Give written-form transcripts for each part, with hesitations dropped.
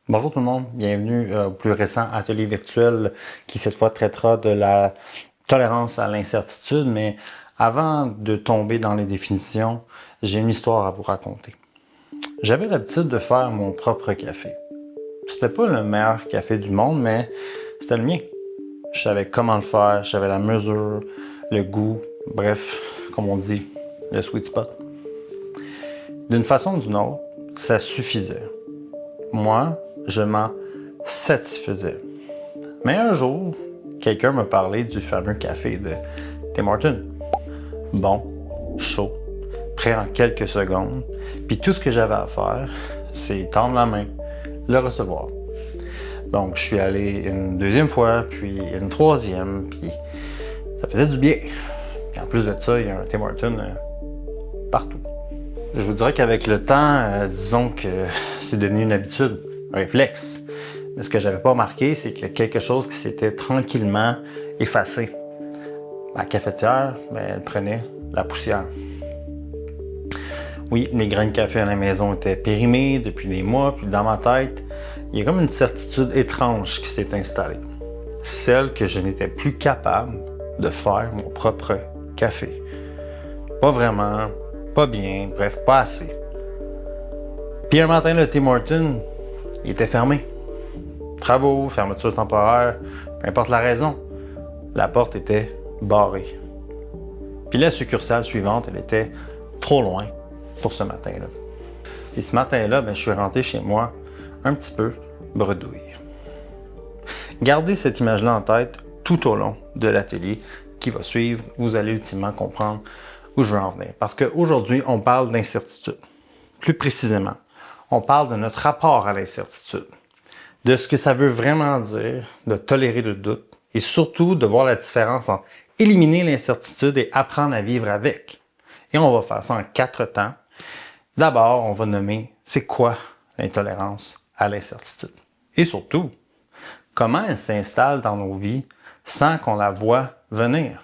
Bonjour tout le monde, bienvenue au plus récent atelier virtuel qui cette fois traitera de la tolérance à l'incertitude, mais avant de tomber dans les définitions, j'ai une histoire à vous raconter. J'avais l'habitude de faire mon propre café. C'était pas le meilleur café du monde, mais c'était le mien. Je savais comment le faire, j'avais la mesure, le goût, bref, comme on dit, le sweet spot. D'une façon ou d'une autre, ça suffisait. Moi, je m'en satisfaisais. Mais un jour, quelqu'un m'a parlé du fameux café de Tim Hortons. Bon, chaud, prêt en quelques secondes, puis tout ce que j'avais à faire, c'est tendre la main, le recevoir. Donc, je suis allé une deuxième fois, puis une troisième, puis ça faisait du bien. Puis en plus de ça, il y a un Tim Hortons partout. Je vous dirais qu'avec le temps, disons que c'est devenu une habitude, un réflexe. Mais ce que j'avais pas remarqué, c'est qu'il y a quelque chose qui s'était tranquillement effacé. La cafetière, elle prenait la poussière. Oui, mes grains de café à la maison étaient périmés depuis des mois, puis dans ma tête, il y a comme une certitude étrange qui s'est installée. Celle que je n'étais plus capable de faire mon propre café. Pas vraiment, pas bien, bref, pas assez. Puis un matin, le Tim Hortons, il était fermé. Travaux, fermeture temporaire, peu importe la raison, la porte était barrée. Puis la succursale suivante, elle était trop loin pour ce matin-là. Et ce matin-là, je suis rentré chez moi un petit peu bredouille. Gardez cette image-là en tête tout au long de l'atelier qui va suivre. Vous allez ultimement comprendre où je veux en venir. Parce qu'aujourd'hui, on parle d'incertitude. Plus précisément, on parle de notre rapport à l'incertitude, de ce que ça veut vraiment dire de tolérer le doute et surtout de voir la différence entre éliminer l'incertitude et apprendre à vivre avec. Et on va faire ça en 4 temps. D'abord, on va nommer c'est quoi l'intolérance à l'incertitude. Et surtout, comment elle s'installe dans nos vies sans qu'on la voie venir.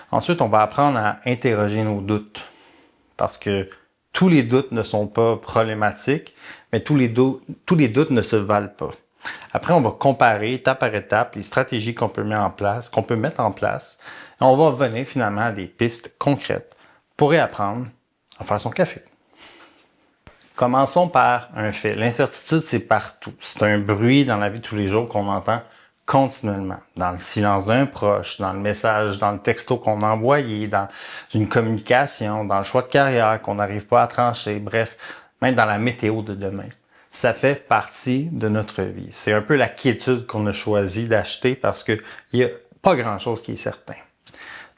Ensuite, on va apprendre à interroger nos doutes. Parce que tous les doutes ne sont pas problématiques, mais tous les doutes ne se valent pas. Après, on va comparer étape par étape les stratégies qu'on peut mettre en place. Et on va venir finalement à des pistes concrètes pour réapprendre à faire son café. Commençons par un fait. L'incertitude, c'est partout. C'est un bruit dans la vie de tous les jours qu'on entend continuellement. Dans le silence d'un proche, dans le message, dans le texto qu'on a envoyé, dans une communication, dans le choix de carrière qu'on n'arrive pas à trancher, bref, même dans la météo de demain. Ça fait partie de notre vie. C'est un peu la quiétude qu'on a choisi d'acheter parce qu'il n'y a pas grand-chose qui est certain.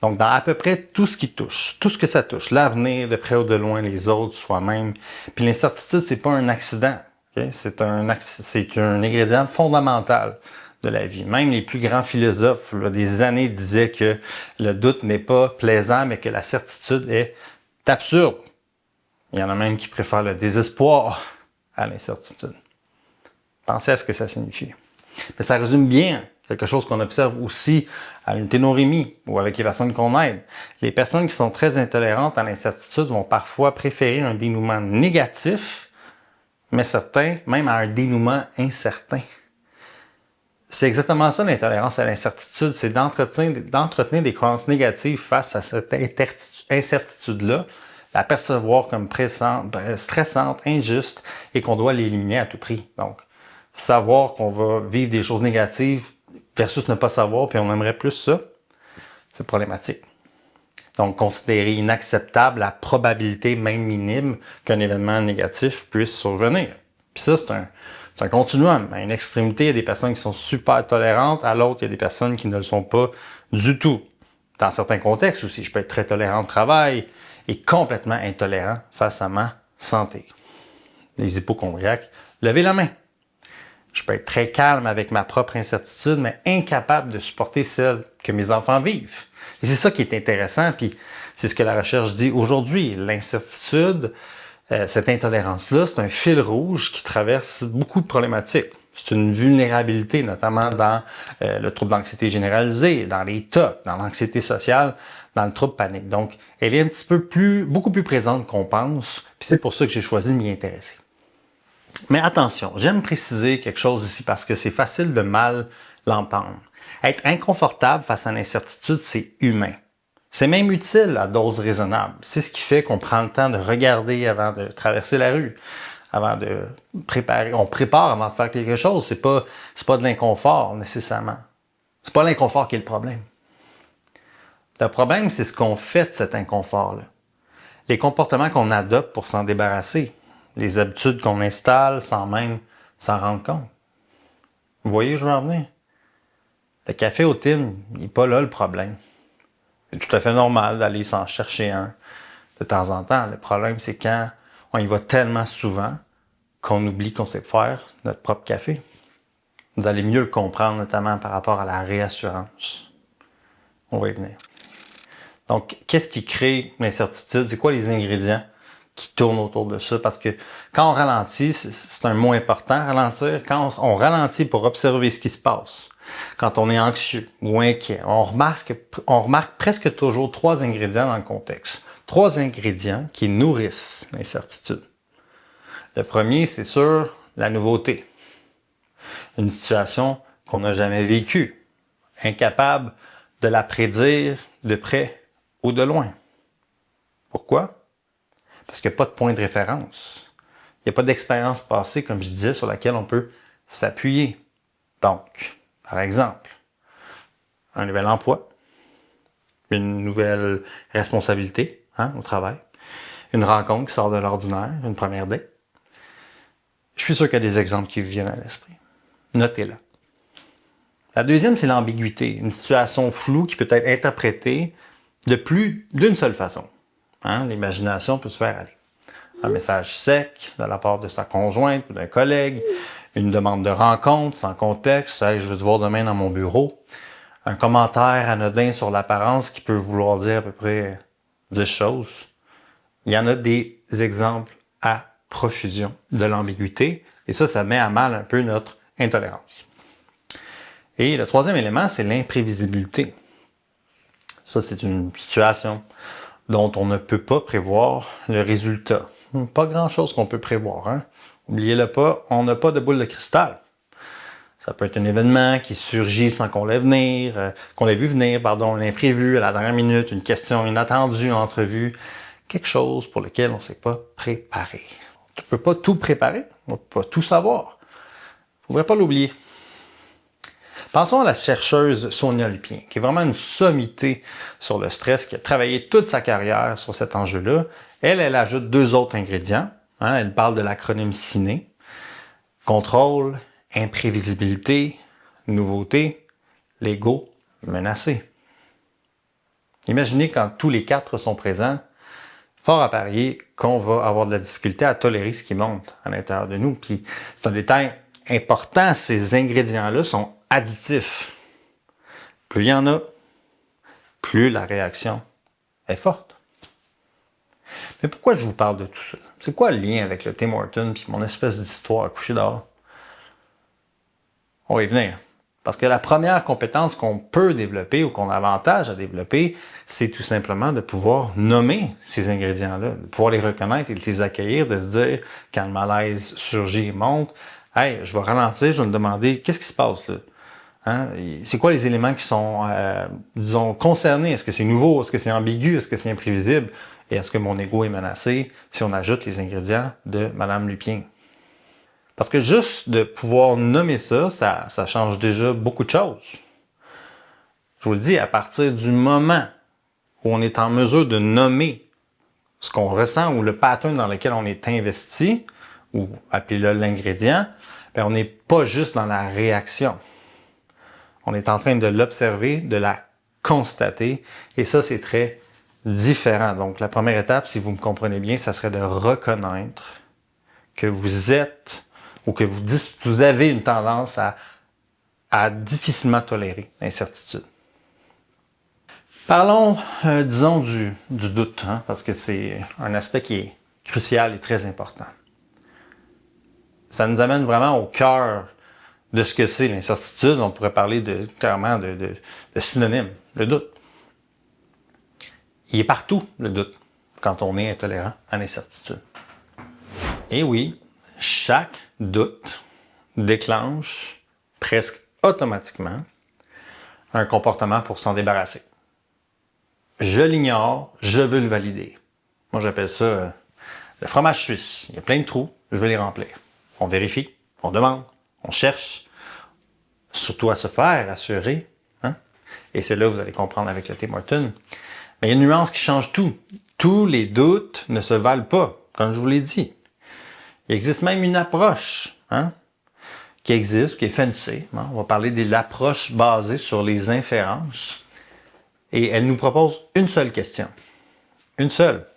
Donc, dans à peu près tout ce qui touche, tout ce que ça touche, l'avenir, de près ou de loin, les autres, soi-même. Puis l'incertitude, c'est pas un accident. Okay? C'est un ingrédient fondamental de la vie. Même les plus grands philosophes, là, des années, disaient que le doute n'est pas plaisant, mais que la certitude est absurde. Il y en a même qui préfèrent le désespoir à l'incertitude. Pensez à ce que ça signifie. Mais ça résume bien quelque chose qu'on observe aussi à l'unité Norémie ou avec les personnes qu'on aide. Les personnes qui sont très intolérantes à l'incertitude vont parfois préférer un dénouement négatif, mais certains, même à un dénouement incertain. C'est exactement ça l'intolérance à l'incertitude, c'est d'entretenir des croyances négatives face à cette incertitude-là, la percevoir comme stressante, injuste et qu'on doit l'éliminer à tout prix. Donc, savoir qu'on va vivre des choses négatives versus ne pas savoir, puis on aimerait plus ça, c'est problématique. Donc, considérer inacceptable la probabilité, même minime, qu'un événement négatif puisse survenir. Puis ça, c'est un continuum. À une extrémité, il y a des personnes qui sont super tolérantes, à l'autre, il y a des personnes qui ne le sont pas du tout. Dans certains contextes aussi, je peux être très tolérant au travail et complètement intolérant face à ma santé. Les hypochondriaques, levez la main. Je peux être très calme avec ma propre incertitude, mais incapable de supporter celle que mes enfants vivent. Et c'est ça qui est intéressant, puis c'est ce que la recherche dit aujourd'hui. L'incertitude, cette intolérance-là, c'est un fil rouge qui traverse beaucoup de problématiques. C'est une vulnérabilité, notamment dans le trouble d'anxiété généralisée, dans les TOC, dans l'anxiété sociale, dans le trouble panique. Donc, elle est un petit peu beaucoup plus présente qu'on pense, puis c'est pour ça que j'ai choisi de m'y intéresser. Mais attention, j'aime préciser quelque chose ici parce que c'est facile de mal l'entendre. Être inconfortable face à l'incertitude, c'est humain. C'est même utile à dose raisonnable. C'est ce qui fait qu'on prend le temps de regarder avant de traverser la rue, avant de préparer. On prépare avant de faire quelque chose. C'est pas de l'inconfort nécessairement. C'est pas l'inconfort qui est le problème. Le problème, c'est ce qu'on fait de cet inconfort-là. Les comportements qu'on adopte pour s'en débarrasser. Les habitudes qu'on installe sans même s'en rendre compte. Vous voyez où je veux en venir? Le café au thym, il n'est pas là le problème. C'est tout à fait normal d'aller s'en chercher un de temps en temps. Le problème, c'est quand on y va tellement souvent qu'on oublie qu'on sait faire notre propre café. Vous allez mieux le comprendre, notamment par rapport à la réassurance. On va y venir. Donc, qu'est-ce qui crée l'incertitude? C'est quoi les ingrédients qui tournent autour de ça? Parce que quand on ralentit, c'est un mot important, ralentir. Quand on ralentit pour observer ce qui se passe, quand on est anxieux ou inquiet, on remarque presque toujours 3 ingrédients dans le contexte. 3 ingrédients qui nourrissent l'incertitude. Le premier, c'est sûr, la nouveauté. Une situation qu'on n'a jamais vécue. Incapable de la prédire de près ou de loin. Pourquoi? Parce qu'il n'y a pas de point de référence. Il n'y a pas d'expérience passée, comme je disais, sur laquelle on peut s'appuyer. Donc, par exemple, un nouvel emploi, une nouvelle responsabilité au travail, une rencontre qui sort de l'ordinaire, une première date. Je suis sûr qu'il y a des exemples qui vous viennent à l'esprit. Notez-la. La deuxième, c'est l'ambiguïté, une situation floue qui peut être interprétée de plus d'une seule façon. L'imagination peut se faire aller. Un message sec de la part de sa conjointe ou d'un collègue, une demande de rencontre sans contexte, hey, je veux te voir demain dans mon bureau, un commentaire anodin sur l'apparence qui peut vouloir dire à peu près 10 choses. Il y en a des exemples à profusion de l'ambiguïté et ça met à mal un peu notre intolérance. Et le troisième élément, c'est l'imprévisibilité. Ça, c'est une situation dont on ne peut pas prévoir le résultat. Pas grand-chose qu'on peut prévoir. Oubliez-le pas, on n'a pas de boule de cristal. Ça peut être un événement qui surgit sans qu'on l'ait vu venir, un imprévu à la dernière minute, une question inattendue, une entrevue, quelque chose pour lequel on ne s'est pas préparé. On ne peut pas tout préparer, on ne peut pas tout savoir. Il ne faudrait pas l'oublier. Pensons à la chercheuse Sonia Lupien, qui est vraiment une sommité sur le stress, qui a travaillé toute sa carrière sur cet enjeu-là. Elle ajoute 2 autres ingrédients. Elle parle de l'acronyme CINE. Contrôle, imprévisibilité, nouveauté, l'ego menacé. Imaginez quand tous les 4 sont présents, fort à parier qu'on va avoir de la difficulté à tolérer ce qui monte à l'intérieur de nous. Puis c'est un détail important, ces ingrédients-là sont additifs. Plus il y en a, plus la réaction est forte. Mais pourquoi je vous parle de tout ça? C'est quoi le lien avec le Tim Hortons et mon espèce d'histoire à coucher dehors? On va y venir. Parce que la première compétence qu'on peut développer ou qu'on a avantage à développer, c'est tout simplement de pouvoir nommer ces ingrédients-là, de pouvoir les reconnaître et de les accueillir, de se dire, quand le malaise surgit et monte, hey, je vais ralentir, je vais me demander, qu'est-ce qui se passe là? C'est quoi les éléments qui sont, disons, concernés? Est-ce que c'est nouveau? Est-ce que c'est ambigu? Est-ce que c'est imprévisible? Et est-ce que mon ego est menacé si on ajoute les ingrédients de Mme Lupien? Parce que juste de pouvoir nommer ça change déjà beaucoup de choses. Je vous le dis, à partir du moment où on est en mesure de nommer ce qu'on ressent ou le pattern dans lequel on est investi, ou appelez-le l'ingrédient, on n'est pas juste dans la réaction. On est en train de l'observer, de la constater, et ça, c'est très différent. Donc, la première étape, si vous me comprenez bien, ça serait de reconnaître que vous êtes ou que vous avez une tendance à difficilement tolérer l'incertitude. Parlons, disons, du doute, parce que c'est un aspect qui est crucial et très important. Ça nous amène vraiment au cœur de ce que c'est l'incertitude. On pourrait parler clairement de synonyme, le doute. Il est partout, le doute, quand on est intolérant à l'incertitude. Et oui, chaque doute déclenche presque automatiquement un comportement pour s'en débarrasser. Je l'ignore, je veux le valider. Moi, j'appelle ça le fromage suisse. Il y a plein de trous, je veux les remplir. On vérifie, on demande, on cherche, surtout à se faire assurer. Hein? Et c'est là que vous allez comprendre avec le Tim Hortons. Mais il y a une nuance qui change tout. Tous les doutes ne se valent pas, comme je vous l'ai dit. Il existe même une approche qui existe, qui est fancy. On va parler de l'approche basée sur les inférences. Et elle nous propose une seule question. Une seule,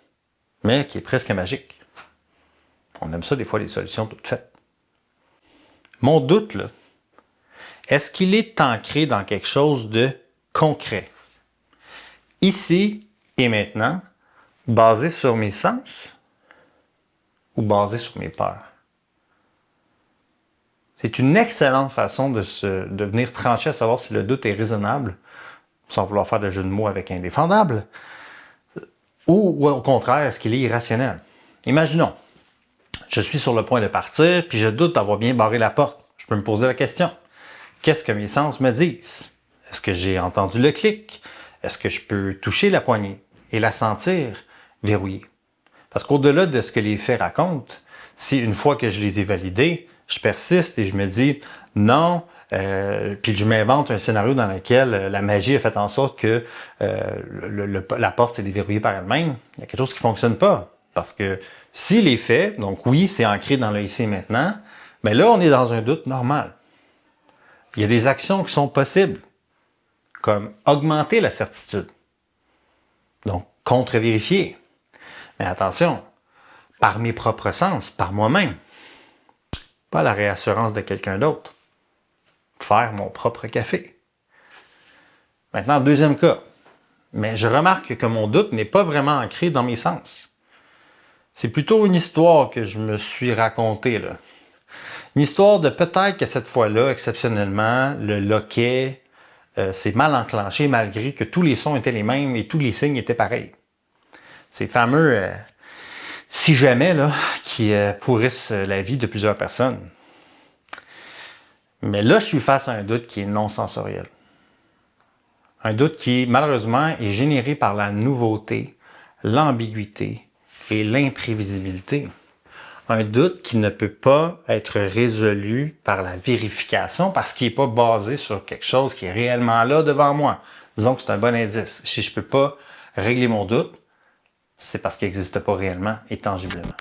mais qui est presque magique. On aime ça des fois, les solutions toutes faites. Mon doute, là, est-ce qu'il est ancré dans quelque chose de concret? Ici et maintenant, basé sur mes sens ou basé sur mes peurs? C'est une excellente façon de venir trancher à savoir si le doute est raisonnable, sans vouloir faire de jeu de mots avec indéfendable, ou au contraire, est-ce qu'il est irrationnel? Imaginons, je suis sur le point de partir, puis je doute d'avoir bien barré la porte. Je peux me poser la question, qu'est-ce que mes sens me disent? Est-ce que j'ai entendu le clic? Est-ce que je peux toucher la poignée et la sentir verrouillée? Parce qu'au-delà de ce que les faits racontent, si une fois que je les ai validés, je persiste et je me dis non, puis je m'invente un scénario dans lequel la magie a fait en sorte que la porte s'est déverrouillée par elle-même, il y a quelque chose qui ne fonctionne pas. Parce que si les faits, donc oui, c'est ancré dans le ici et maintenant, mais là, on est dans un doute normal. Il y a des actions qui sont possibles, comme augmenter la certitude. Donc, contre-vérifier. Mais attention, par mes propres sens, par moi-même. Pas la réassurance de quelqu'un d'autre. Faire mon propre café. Maintenant, deuxième cas. Mais je remarque que mon doute n'est pas vraiment ancré dans mes sens. C'est plutôt une histoire que je me suis racontée, là. Une histoire de peut-être que cette fois-là, exceptionnellement, le loquet s'est mal enclenché malgré que tous les sons étaient les mêmes et tous les signes étaient pareils. Ces fameux si jamais là, qui pourrissent la vie de plusieurs personnes. Mais là, je suis face à un doute qui est non sensoriel. Un doute qui, malheureusement, est généré par la nouveauté, l'ambiguïté et l'imprévisibilité. Un doute qui ne peut pas être résolu par la vérification parce qu'il n'est pas basé sur quelque chose qui est réellement là devant moi. Disons que c'est un bon indice. Si je ne peux pas régler mon doute, c'est parce qu'il n'existe pas réellement et tangiblement.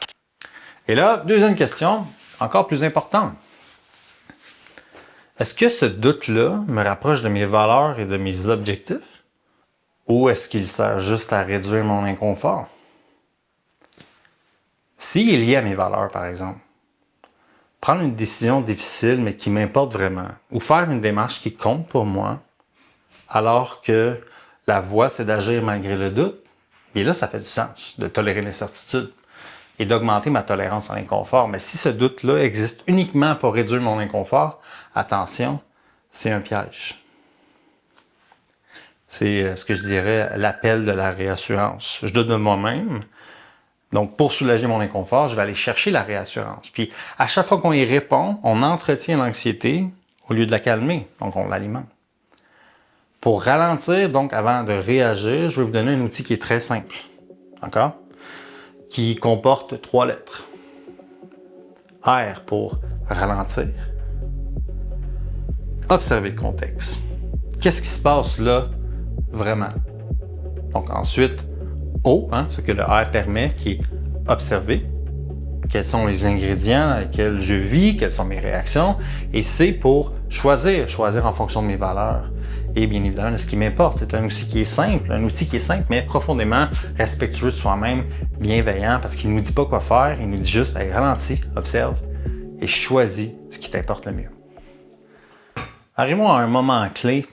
Et là, deuxième question, encore plus importante. Est-ce que ce doute-là me rapproche de mes valeurs et de mes objectifs? Ou est-ce qu'il sert juste à réduire mon inconfort? S'il est lié à mes valeurs, par exemple, prendre une décision difficile mais qui m'importe vraiment, ou faire une démarche qui compte pour moi, alors que la voie c'est d'agir malgré le doute, et là ça fait du sens de tolérer l'incertitude et d'augmenter ma tolérance à l'inconfort. Mais si ce doute-là existe uniquement pour réduire mon inconfort, attention, c'est un piège. C'est ce que je dirais l'appel de la réassurance. Je doute de moi-même. Donc, pour soulager mon inconfort, je vais aller chercher la réassurance. Puis, à chaque fois qu'on y répond, on entretient l'anxiété au lieu de la calmer. Donc, on l'alimente. Pour ralentir, donc, avant de réagir, je vais vous donner un outil qui est très simple. D'accord? Qui comporte 3 lettres. R pour ralentir. Observer le contexte. Qu'est-ce qui se passe là, vraiment? Donc, ensuite, O, ce que le R permet, qui est observer. Quels sont les ingrédients dans lesquels je vis, quelles sont mes réactions. Et C pour choisir en fonction de mes valeurs. Et bien évidemment, de ce qui m'importe. C'est un outil qui est simple, mais profondément respectueux de soi-même, bienveillant, parce qu'il ne nous dit pas quoi faire, il nous dit juste, hey, ralentis, observe et choisis ce qui t'importe le mieux. Arrivons à un moment clé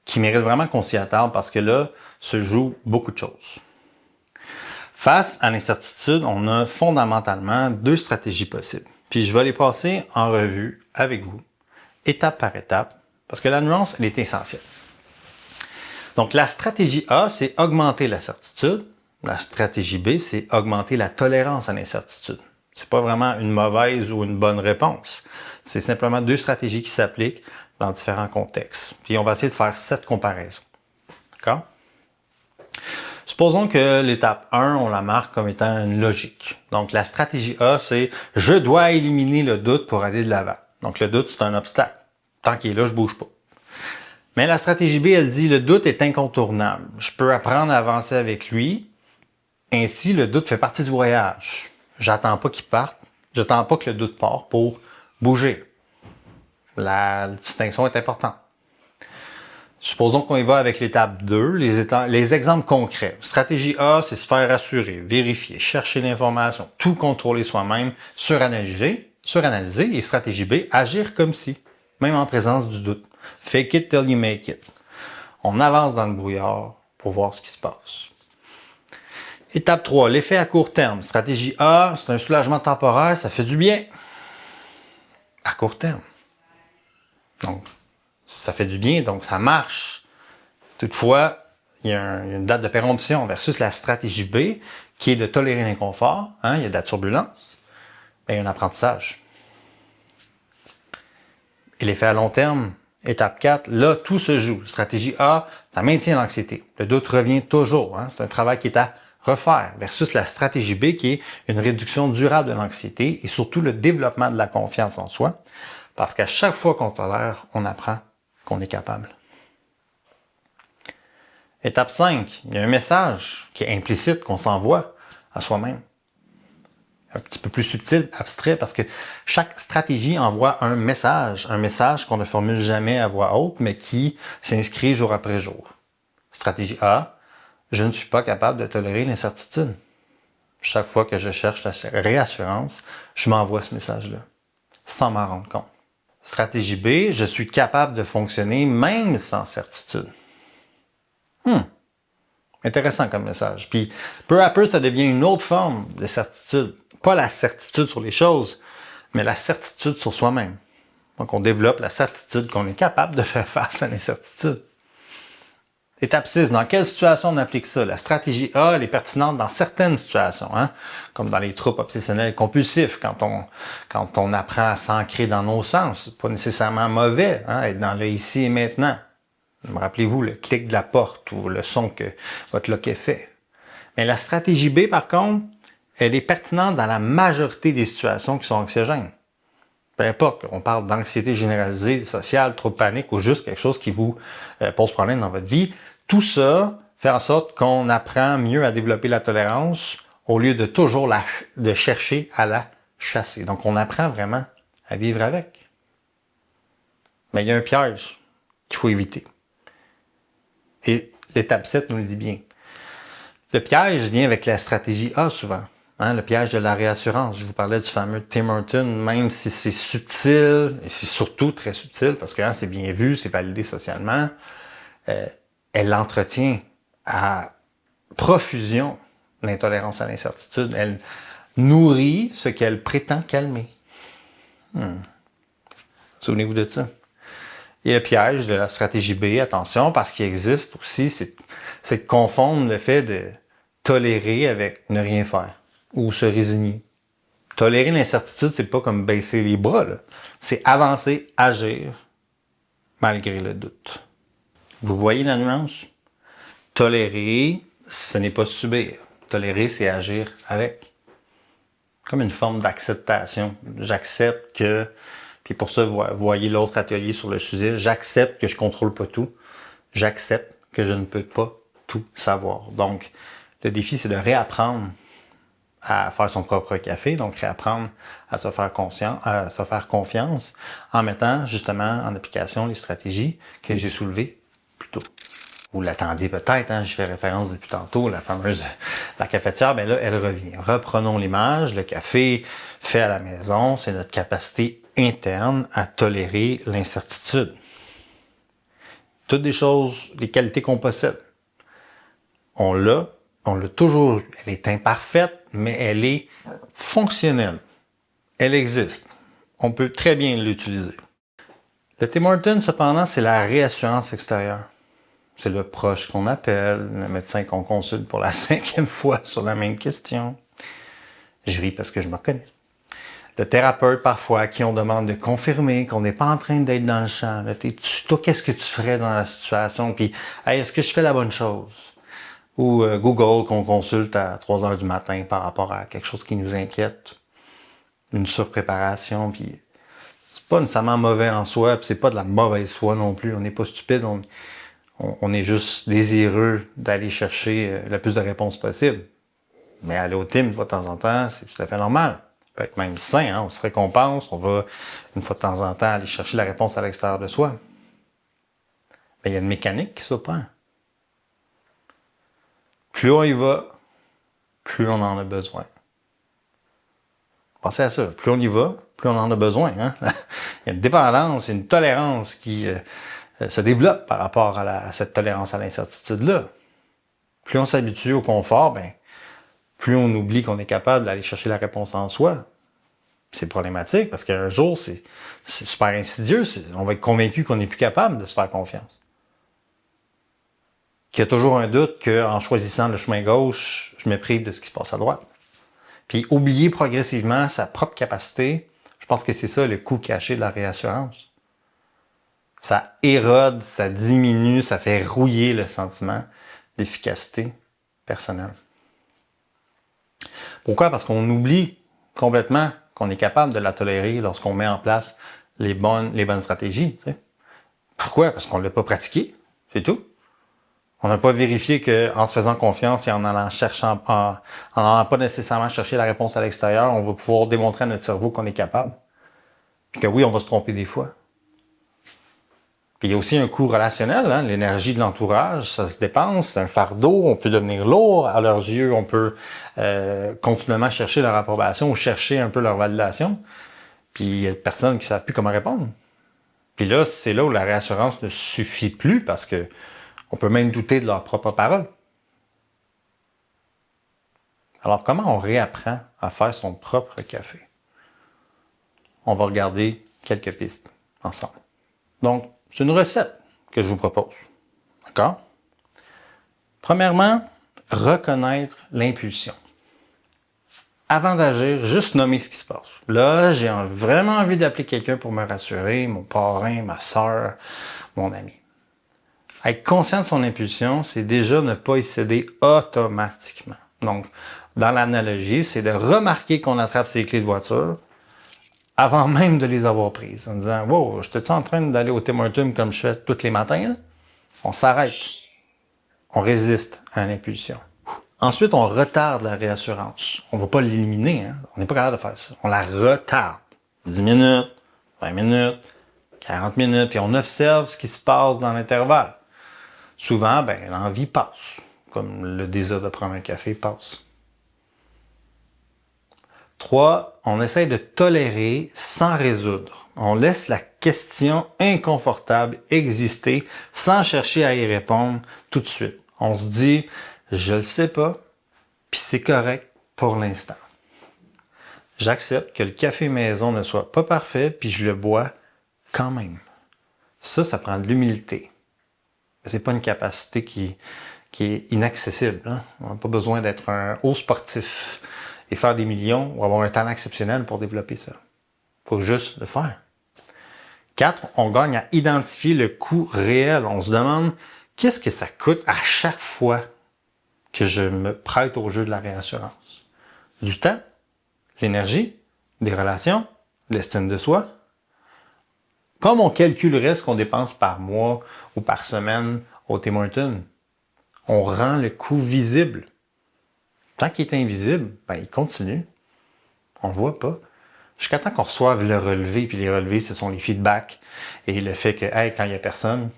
qui mérite vraiment qu'on s'y attarde parce que là se joue beaucoup de choses. Face à l'incertitude, on a fondamentalement 2 stratégies possibles. Puis je vais les passer en revue avec vous, étape par étape, parce que la nuance, elle est essentielle. Donc la stratégie A, c'est augmenter la certitude. La stratégie B, c'est augmenter la tolérance à l'incertitude. C'est pas vraiment une mauvaise ou une bonne réponse. C'est simplement deux stratégies qui s'appliquent dans différents contextes. Puis on va essayer de faire 7 comparaisons. D'accord? Supposons que l'étape 1, on la marque comme étant une logique. Donc la stratégie A, c'est « je dois éliminer le doute pour aller de l'avant ». Donc le doute, c'est un obstacle. Tant qu'il est là, je bouge pas. Mais la stratégie B, elle dit « le doute est incontournable. Je peux apprendre à avancer avec lui. Ainsi, le doute fait partie du voyage. J'attends pas qu'il parte. J'attends pas que le doute parte pour bouger. » La distinction est importante. Supposons qu'on y va avec l'étape 2, les exemples concrets. Stratégie A, c'est se faire rassurer, vérifier, chercher l'information, tout contrôler soi-même, suranalyser. Et stratégie B, agir comme si, même en présence du doute. Fake it till you make it. On avance dans le brouillard pour voir ce qui se passe. Étape 3, l'effet à court terme. Stratégie A, c'est un soulagement temporaire, ça fait du bien. À court terme. Donc, ça fait du bien, donc ça marche. Toutefois, il y a une date de péremption versus la stratégie B, qui est de tolérer l'inconfort. Il y a de la turbulence. Mais il y a un apprentissage. Et l'effet à long terme, étape 4, là, tout se joue. Stratégie A, ça maintient l'anxiété. Le doute revient toujours. C'est un travail qui est à refaire. Versus la stratégie B, qui est une réduction durable de l'anxiété et surtout le développement de la confiance en soi. Parce qu'à chaque fois qu'on tolère, on apprend qu'on est capable. Étape 5, il y a un message qui est implicite qu'on s'envoie à soi-même. Un petit peu plus subtil, abstrait, parce que chaque stratégie envoie un message qu'on ne formule jamais à voix haute, mais qui s'inscrit jour après jour. Stratégie A, je ne suis pas capable de tolérer l'incertitude. Chaque fois que je cherche la réassurance, je m'envoie ce message-là, sans m'en rendre compte. Stratégie B, je suis capable de fonctionner même sans certitude. Intéressant comme message. Puis, peu à peu, ça devient une autre forme de certitude. Pas la certitude sur les choses, mais la certitude sur soi-même. Donc, on développe la certitude qu'on est capable de faire face à l'incertitude. Étape 6, dans quelle situation on applique ça? La stratégie A, elle est pertinente dans certaines situations, comme dans les troubles obsessionnels compulsifs, quand on apprend à s'ancrer dans nos sens. Pas nécessairement mauvais, être dans le ici et maintenant. Rappelez-vous le clic de la porte ou le son que votre loquet fait. Mais la stratégie B, par contre, elle est pertinente dans la majorité des situations qui sont anxiogènes. Peu importe qu'on parle d'anxiété généralisée, sociale, trouble panique ou juste quelque chose qui vous pose problème dans votre vie, tout ça fait en sorte qu'on apprend mieux à développer la tolérance au lieu de toujours de chercher à la chasser. Donc, on apprend vraiment à vivre avec. Mais il y a un piège qu'il faut éviter. Et l'étape 7 nous le dit bien. Le piège vient avec la stratégie A souvent. Le piège de la réassurance. Je vous parlais du fameux Tim Horton, même si c'est subtil, et c'est surtout très subtil, parce que c'est bien vu, c'est validé socialement, elle entretient à profusion l'intolérance à l'incertitude. Elle nourrit ce qu'elle prétend calmer. Souvenez-vous de ça. Et le piège de la stratégie B, attention, parce qu'il existe aussi, c'est de confondre le fait de tolérer avec ne rien faire ou se résigner. Tolérer l'incertitude, c'est pas comme baisser les bras, là. C'est avancer, agir, malgré le doute. Vous voyez la nuance? Tolérer, ce n'est pas subir. Tolérer, c'est agir avec. Comme une forme d'acceptation. J'accepte que... Puis pour ça, vous voyez l'autre atelier sur le sujet. J'accepte que je contrôle pas tout. J'accepte que je ne peux pas tout savoir. Donc, le défi, c'est de réapprendre à faire son propre café. Donc, réapprendre à se faire confiance en mettant justement en application les stratégies que j'ai soulevées plus tôt. Vous l'attendiez peut-être, je fais référence depuis tantôt, la cafetière, là, elle revient. Reprenons l'image, le café fait à la maison, c'est notre capacité interne à tolérer l'incertitude. Toutes des choses, les qualités qu'on possède. On l'a toujours eu. Elle est imparfaite, mais elle est fonctionnelle. Elle existe. On peut très bien l'utiliser. Le Tim Horton, cependant, c'est la réassurance extérieure. C'est le proche qu'on appelle, le médecin qu'on consulte pour la 5e fois sur la même question. Je ris parce que je me connais. le thérapeute parfois à qui on demande de confirmer qu'on n'est pas en train d'être dans le champ. Là, toi, qu'est-ce que tu ferais dans la situation? Puis, hey, est-ce que je fais la bonne chose? Ou Google qu'on consulte à 3 heures du matin par rapport à quelque chose qui nous inquiète. Une surpréparation, puis c'est pas nécessairement mauvais en soi, puis c'est pas de la mauvaise foi non plus. On n'est pas stupide, on est juste désireux d'aller chercher le plus de réponses possible. Mais aller au team une fois de temps en temps, c'est tout à fait normal. Ça peut être même sain, hein? On se récompense, on va une fois de temps en temps aller chercher la réponse à l'extérieur de soi. Mais il y a une mécanique qui s'opère. Plus on y va, plus on en a besoin. Pensez à ça. Plus on y va, plus on en a besoin. Hein? Il y a une dépendance, une tolérance qui se développe par rapport à cette tolérance à l'incertitude-là. Plus on s'habitue au confort, ben, plus on oublie qu'on est capable d'aller chercher la réponse en soi. C'est problématique parce qu'un jour, c'est super insidieux. On va être convaincu qu'on n'est plus capable de se faire confiance. Qu'il y a toujours un doute qu'en choisissant le chemin gauche, je me prive de ce qui se passe à droite. Puis oublier progressivement sa propre capacité, je pense que c'est ça le coût caché de la réassurance. Ça érode, ça diminue, ça fait rouiller le sentiment d'efficacité personnelle. Pourquoi? Parce qu'on oublie complètement qu'on est capable de la tolérer lorsqu'on met en place les bonnes stratégies. Tu sais. Pourquoi? Parce qu'on ne l'a pas pratiqué, c'est tout. On n'a pas vérifié qu'en se faisant confiance et en allant pas nécessairement chercher la réponse à l'extérieur, on va pouvoir démontrer à notre cerveau qu'on est capable. Puis que oui, on va se tromper des fois. Puis il y a aussi un coût relationnel, hein? L'énergie de l'entourage, ça se dépense, c'est un fardeau, on peut devenir lourd à leurs yeux, on peut continuellement chercher leur approbation ou chercher un peu leur validation. Puis il y a des personnes qui ne savent plus comment répondre. Puis là, c'est là où la réassurance ne suffit plus parce que on peut même douter de leurs propres paroles. Alors, comment on réapprend à faire son propre café? On va regarder quelques pistes ensemble. Donc, c'est une recette que je vous propose. D'accord? Premièrement, reconnaître l'impulsion. Avant d'agir, juste nommer ce qui se passe. Là, j'ai vraiment envie d'appeler quelqu'un pour me rassurer, mon parrain, ma soeur, mon ami. Être conscient de son impulsion, c'est déjà ne pas y céder automatiquement. Donc, dans l'analogie, c'est de remarquer qu'on attrape ses clés de voiture avant même de les avoir prises. En disant, wow, je suis en train d'aller au Tim Hortons comme je fais tous les matins. Là? On s'arrête. On résiste à l'impulsion. Ensuite, on retarde la réassurance. On ne va pas l'éliminer. Hein? On n'est pas capable de faire ça. On la retarde. 10 minutes, 20 minutes, 40 minutes, puis on observe ce qui se passe dans l'intervalle. Souvent, ben, l'envie passe, comme le désir de prendre un café passe. 3, on essaie de tolérer sans résoudre. On laisse la question inconfortable exister sans chercher à y répondre tout de suite. On se dit, je ne sais pas, puis c'est correct pour l'instant. J'accepte que le café maison ne soit pas parfait, puis je le bois quand même. Ça prend de l'humilité. C'est pas une capacité qui est inaccessible. Hein? On n'a pas besoin d'être un haut sportif et faire des millions ou avoir un talent exceptionnel pour développer ça. Il faut juste le faire. 4, on gagne à identifier le coût réel. On se demande qu'est-ce que ça coûte à chaque fois que je me prête au jeu de la réassurance. Du temps, l'énergie, des relations, l'estime de soi. Comme on calculerait ce qu'on dépense par mois ou par semaine au Tim Hortons, on rend le coût visible. Tant qu'il est invisible, ben, il continue. On ne le voit pas. Jusqu'à temps qu'on reçoive le relevé, puis les relevés, ce sont les feedbacks et le fait que, hey, quand il n'y a personne, ben,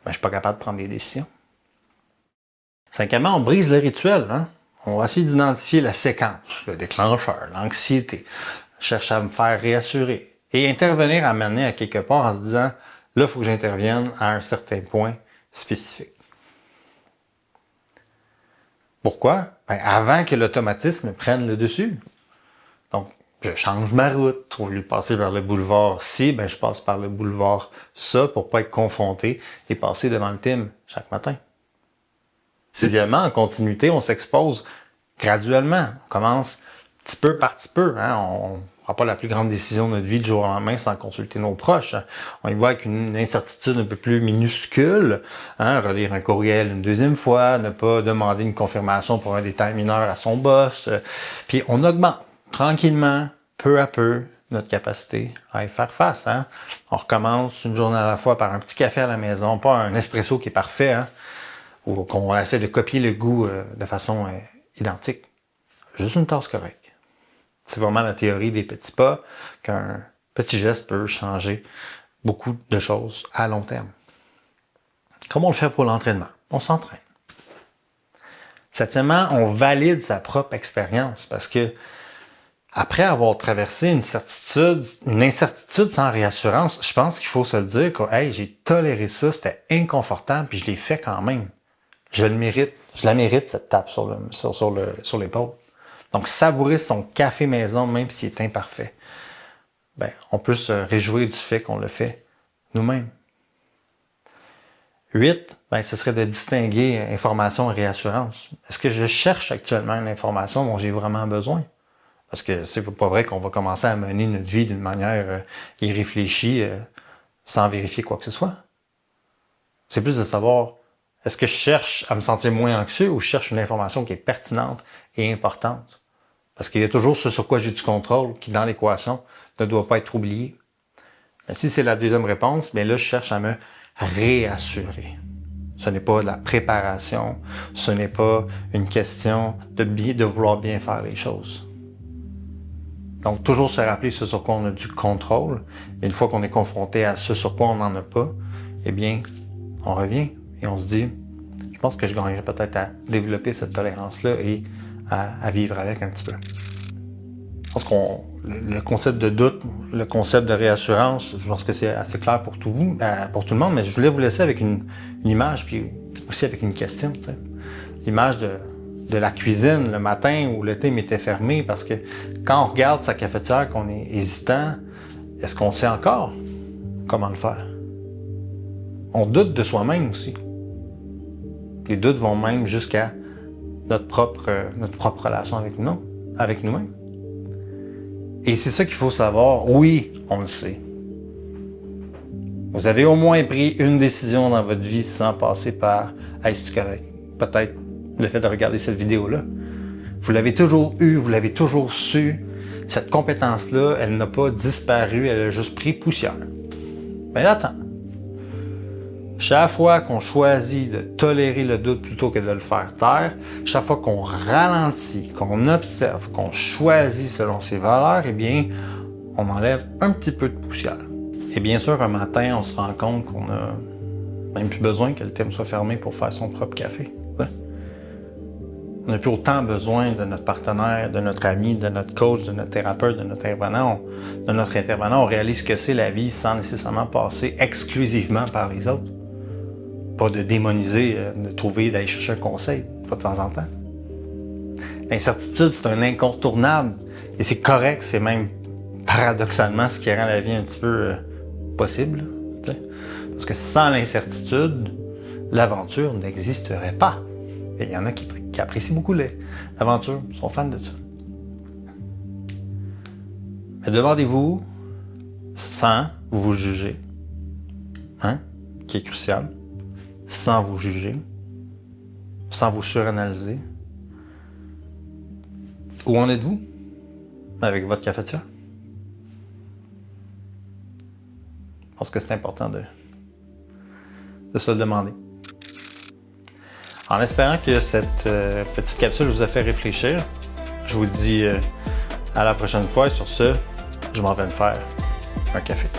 je ne suis pas capable de prendre des décisions. 5°, on brise le rituel. Hein? On va essayer d'identifier la séquence, le déclencheur, l'anxiété, cherche à me faire réassurer et intervenir à m'amener à quelque part en se disant, là, il faut que j'intervienne à un certain point spécifique. Pourquoi? Ben, avant que l'automatisme prenne le dessus. Donc, je change ma route. Au lieu de passer vers le boulevard ci, ben, je passe par le boulevard ça pour ne pas être confronté et passer devant le Tim chaque matin. 6°, en continuité, on s'expose graduellement. On commence petit peu par petit peu. Hein? On prend pas la plus grande décision de notre vie du jour au lendemain sans consulter nos proches. On y va avec une incertitude un peu plus minuscule, relire un courriel une deuxième fois, ne pas demander une confirmation pour un détail mineur à son boss. Puis on augmente tranquillement, peu à peu, notre capacité à y faire face. On recommence une journée à la fois par un petit café à la maison, pas un espresso qui est parfait, ou qu'on essaie de copier le goût de façon identique. Juste une tasse correcte. C'est vraiment la théorie des petits pas qu'un petit geste peut changer beaucoup de choses à long terme. Comment on le fait pour l'entraînement? On s'entraîne. Septièmement, on valide sa propre expérience parce que après avoir traversé une incertitude sans réassurance, je pense qu'il faut se le dire que hey, j'ai toléré ça, c'était inconfortable, puis je l'ai fait quand même. Je le mérite, je la mérite cette tape sur l'épaule. Donc, savourer son café maison, même s'il est imparfait, on peut se réjouir du fait qu'on le fait nous-mêmes. 8, ce serait de distinguer information et réassurance. Est-ce que je cherche actuellement une information dont j'ai vraiment besoin? Parce que c'est pas vrai qu'on va commencer à mener notre vie d'une manière irréfléchie sans vérifier quoi que ce soit. C'est plus de savoir, est-ce que je cherche à me sentir moins anxieux ou je cherche une information qui est pertinente et importante? Parce qu'il y a toujours ce sur quoi j'ai du contrôle qui, dans l'équation, ne doit pas être oublié. Mais si c'est la deuxième réponse, là, je cherche à me réassurer. Ce n'est pas de la préparation, ce n'est pas une question de vouloir bien faire les choses. Donc, toujours se rappeler ce sur quoi on a du contrôle. Et une fois qu'on est confronté à ce sur quoi on n'en a pas, on revient et on se dit, je pense que je gagnerais peut-être à développer cette tolérance-là et à vivre avec un petit peu. Je pense le concept de doute, le concept de réassurance, je pense que c'est assez clair pour tout le monde, mais je voulais vous laisser avec une image, puis aussi avec une question. T'sais. L'image de la cuisine le matin où le thé m'était fermé, parce que quand on regarde sa cafetière, qu'on est hésitant, est-ce qu'on sait encore comment le faire? On doute de soi-même aussi. Les doutes vont même jusqu'à notre propre relation avec nous-mêmes. Et c'est ça qu'il faut savoir. Oui, on le sait. Vous avez au moins pris une décision dans votre vie sans passer par « Hey, c'est-tu correct? » Peut-être le fait de regarder cette vidéo-là. Vous l'avez toujours eu, vous l'avez toujours su. Cette compétence-là, elle n'a pas disparu, elle a juste pris poussière. Mais attends. Chaque fois qu'on choisit de tolérer le doute plutôt que de le faire taire, chaque fois qu'on ralentit, qu'on observe, qu'on choisit selon ses valeurs, on enlève un petit peu de poussière. Et bien sûr, un matin, on se rend compte qu'on n'a même plus besoin que le thème soit fermé pour faire son propre café. On n'a plus autant besoin de notre partenaire, de notre ami, de notre coach, de notre thérapeute, de notre intervenant. On réalise que c'est la vie sans nécessairement passer exclusivement par les autres. Pas de démoniser, d'aller chercher un conseil, pas de temps en temps. L'incertitude, c'est un incontournable. Et c'est correct, c'est même paradoxalement ce qui rend la vie un petit peu possible. Parce que sans l'incertitude, l'aventure n'existerait pas. Et il y en a qui apprécient beaucoup l'aventure, sont fans de ça. Mais demandez-vous, sans vous juger, qui est crucial, sans vous juger, sans vous suranalyser, où en êtes-vous avec votre cafetière? Je pense que c'est important de se le demander. En espérant que cette petite capsule vous a fait réfléchir, je vous dis à la prochaine fois et sur ce, je m'en vais me faire un café.